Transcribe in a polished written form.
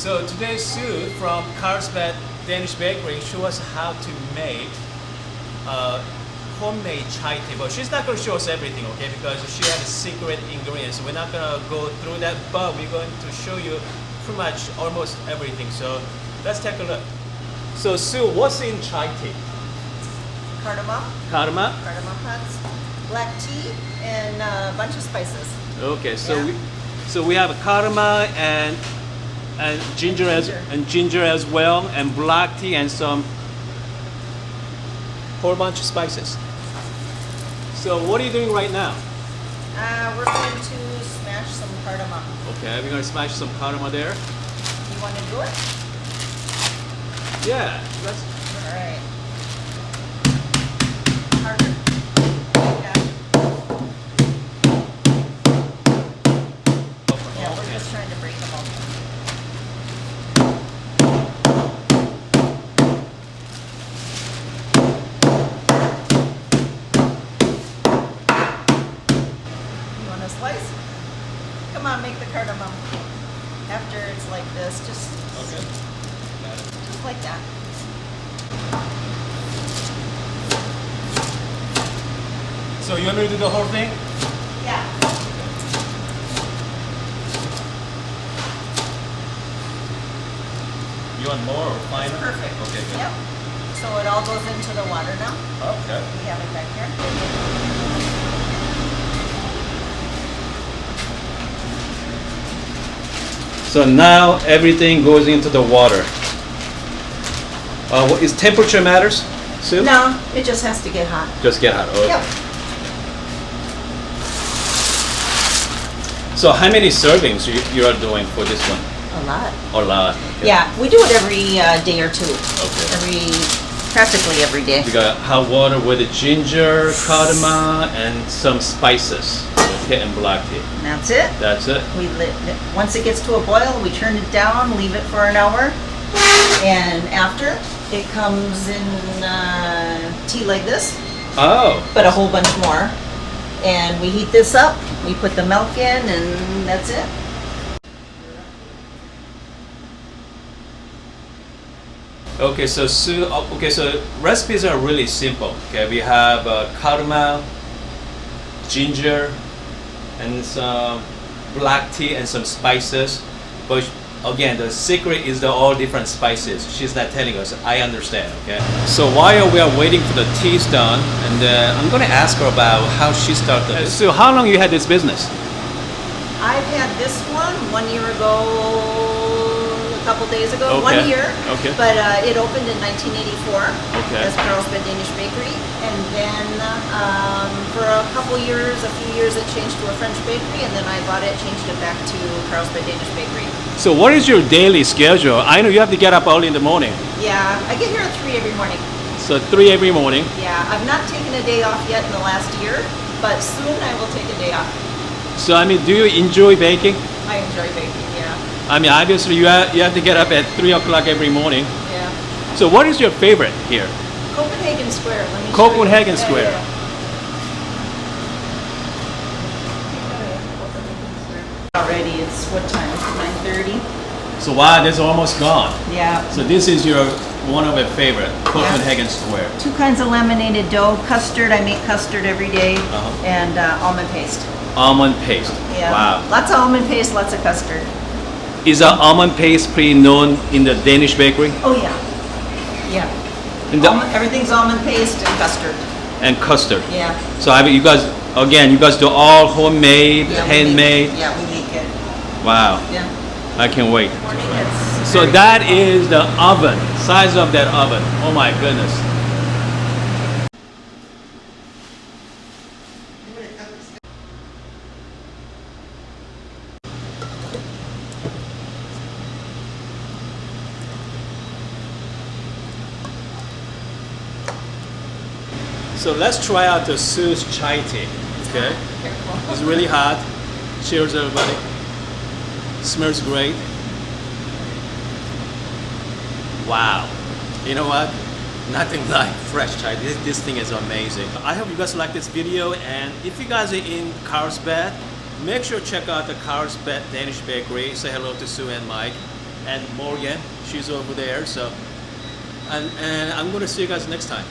So today Sue from Carlsbad Danish bakery show us how to make homemade chai tea. But she's not going to show us everything, okay? Because she has secret ingredients. We're not going to go through that, but we're going to show you pretty much almost everything. So let's take a look. So Sue, what's in chai tea? Cardamom. Cardamom. Cardamom nuts, black tea, and a bunch of spices. Okay, so Yeah. we have cardamom and ginger as well, and black tea and some whole bunch of spices. So what are you doing right now? We're going to smash some cardamom. Okay, we're gonna smash some cardamom there. You want to do it? Yeah, let's. All right. Harder. Yeah. Yeah, we're just trying to break them open. You want a slice? Come on, make the cardamom. After it's like this, just like that. So you want me to do the whole thing? Yeah. You want more or finer? It's perfect. Okay, good. Yep. So it all goes into the water now. Okay. We have it back here. So now everything goes into the water. What is temperature matters, Sue? No, it just has to get hot. Just get hot. Okay. Yep. So how many servings you are doing for this one? A lot. A lot. Okay. Yeah, we do it every day or two. Okay. Practically every day. We got hot water with the ginger, cardamom, and some spices. Okay, and black tea. And that's it. That's it. Once it gets to a boil, we turn it down, leave it for an hour, and after it comes in tea like this, Oh. but a whole bunch more. And we heat this up. We put the milk in, and that's it. Okay, so Sue. Okay, so recipes are really simple. Okay, we have cardamom, ginger, and some black tea and some spices. But again, the secret is the all different spices. She's not telling us. I understand. Okay. So while we are waiting for the tea's done, and I'm going to ask her about how she started. So how long you had this business? I've had this one year ago, a couple days ago, Okay. 1 year. Okay. But it opened in 1984 Okay. as Carlsbad Danish Bakery. And then for a couple years, a few years, it changed to a French bakery. And then I bought it, changed it back to Carlsbad Danish Bakery. So what is your daily schedule? I know you have to get up early in the morning. Yeah, I get here at 3 every morning. So 3 every morning. Yeah, I've not taken a day off yet in the last year, but soon I will take a day off. So I mean, do you enjoy baking? I enjoy baking, yeah. I mean, obviously you have to get up at 3 o'clock every morning. Yeah. So what is your favorite here? Copenhagen Square. Let me show Copenhagen you. Yeah, Square. yeah. Already, it's what time? 9:30. So wow, that's almost gone. Yeah. So this is your one of your favorite, Copenhagen Square. 2 kinds of laminated dough. Custard. I make custard every day, Uh-huh. and almond paste. Almond paste. Yeah. Wow. Lots of almond paste, lots of custard. Is almond paste pretty known in the Danish bakery? Oh yeah. Yeah. And, Everything's almond paste and custard. and custard. Yeah. So I mean, you guys do all homemade, Yeah, handmade. we make it. Wow. Yeah. I can't wait. Morning, it's So very that is the oven, size of that oven. Oh my goodness. So let's try out the Sue's chai tea. Okay. Careful. It's really hot. Cheers, everybody. Smells great. Wow. You know what? Nothing like fresh chai. This thing is amazing. I hope you guys like this video, and if you guys are in Carlsbad, make sure to check out the Carlsbad Danish Bakery. Say hello to Sue and Mike. and Morgan, she's over there. So, and I'm gonna see you guys next time.